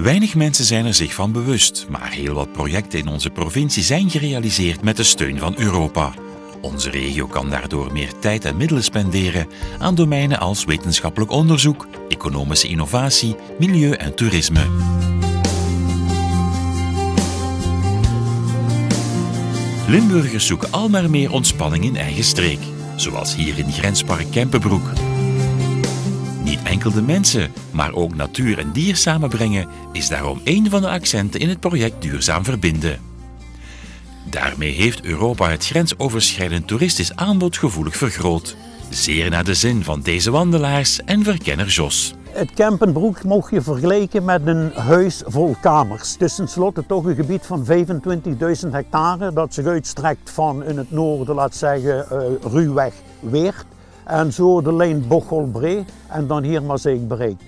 Weinig mensen zijn er zich van bewust, maar heel wat projecten in onze provincie zijn gerealiseerd met de steun van Europa. Onze regio kan daardoor meer tijd en middelen spenderen aan domeinen als wetenschappelijk onderzoek, economische innovatie, milieu en toerisme. Limburgers zoeken al maar meer ontspanning in eigen streek, zoals hier in Grenspark Kempenbroek. Niet enkel de mensen, maar ook natuur en dier samenbrengen is daarom een van de accenten in het project Duurzaam Verbinden. Daarmee heeft Europa het grensoverschrijdend toeristisch aanbod gevoelig vergroot. Zeer naar de zin van deze wandelaars en verkenner Jos. Het Kempenbroek mocht je vergelijken met een huis vol kamers. Het is tenslotte toch een gebied van 25.000 hectare dat zich uitstrekt van in het noorden, laat zeggen, ruwweg Weert. En zo de lijn Bocholt-Bree en dan hier Maaseik bereikt.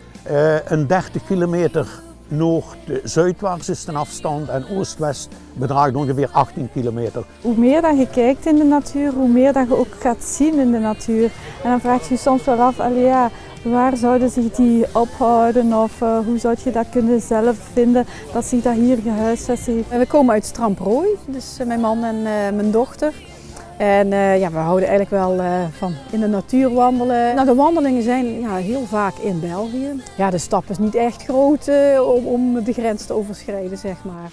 Een 30 kilometer noord-zuidwaarts is de afstand en oost-west bedraagt ongeveer 18 kilometer. Hoe meer dat je kijkt in de natuur, hoe meer dat je ook gaat zien in de natuur. En dan vraag je je soms wel af, waar zouden zich die ophouden of hoe zou je dat kunnen zelf vinden dat zich dat hier gehuisvest heeft. We komen uit Stramprooi, dus mijn man en mijn dochter. En we houden eigenlijk wel van in de natuur wandelen. Nou, de wandelingen zijn heel vaak in België. Ja, de stap is niet echt groot om de grens te overschrijden, zeg maar.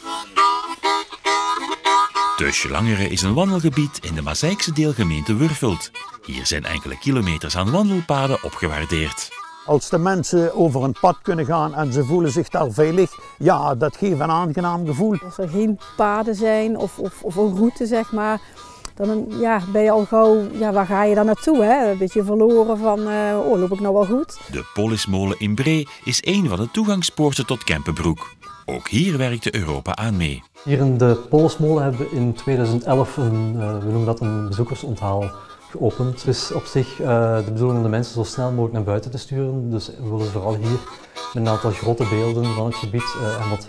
Teusje Langere is een wandelgebied in de Maaseikse deelgemeente Wurfeld. Hier zijn enkele kilometers aan wandelpaden opgewaardeerd. Als de mensen over een pad kunnen gaan en ze voelen zich daar veilig, ja, dat geeft een aangenaam gevoel. Als er geen paden zijn of een route, zeg maar, dan ben je al gauw, waar ga je dan naartoe? Hè? Een beetje verloren van, loop ik nou wel goed? De Polismolen in Bree is een van de toegangspoorten tot Kempenbroek. Ook hier werkte Europa aan mee. Hier in de Polismolen hebben we in 2011 een bezoekersonthaal geopend. Het is op zich de bedoeling om de mensen zo snel mogelijk naar buiten te sturen. Dus we willen vooral hier met een aantal grote beelden van het gebied en wat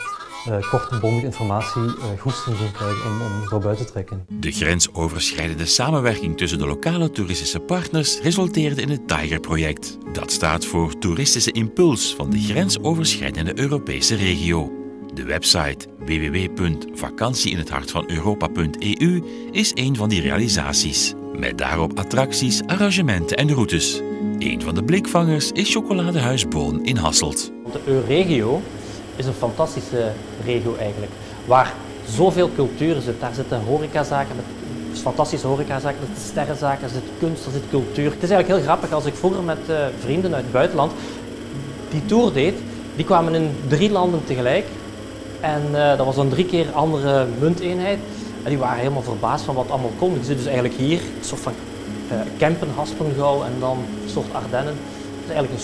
korte bondige informatie goesting doen krijgen om door buiten te trekken. De grensoverschrijdende samenwerking tussen de lokale toeristische partners resulteerde in het Tiger-project. Dat staat voor Toeristische Impuls van de grensoverschrijdende Europese regio. De website www.vakantieinhethartvaneuropa.eu is een van die realisaties. Met daarop attracties, arrangementen en routes. Een van de blikvangers is Chocoladehuis Boon in Hasselt. De Euregio is een fantastische regio eigenlijk, waar zoveel cultuur zit. Daar zitten horecazaken, fantastische horecazaken, er zitten sterrenzaken, er zit kunst, er zit cultuur. Het is eigenlijk heel grappig, als ik vroeger met vrienden uit het buitenland die tour deed, die kwamen in 3 landen tegelijk. En dat was dan 3 keer andere munteenheid. En die waren helemaal verbaasd van wat allemaal kon. Die zitten dus eigenlijk hier, een soort van Kempen, Haspengouw en dan een soort Ardennen. Dat is eigenlijk een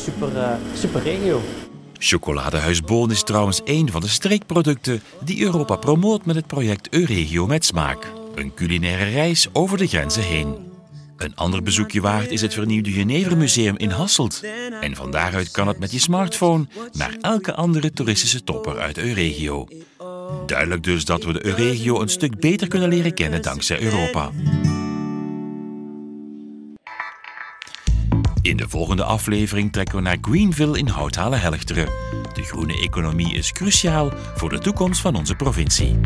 super regio. Chocoladehuis Boon is trouwens een van de streekproducten die Europa promoot met het project Euregio met smaak. Een culinaire reis over de grenzen heen. Een ander bezoekje waard is het vernieuwde Jenevermuseum in Hasselt. En van daaruit kan het met je smartphone naar elke andere toeristische topper uit Euregio. Duidelijk dus dat we de Euregio een stuk beter kunnen leren kennen dankzij Europa. In de volgende aflevering trekken we naar Greenville in Houthalen-Helchteren. De groene economie is cruciaal voor de toekomst van onze provincie.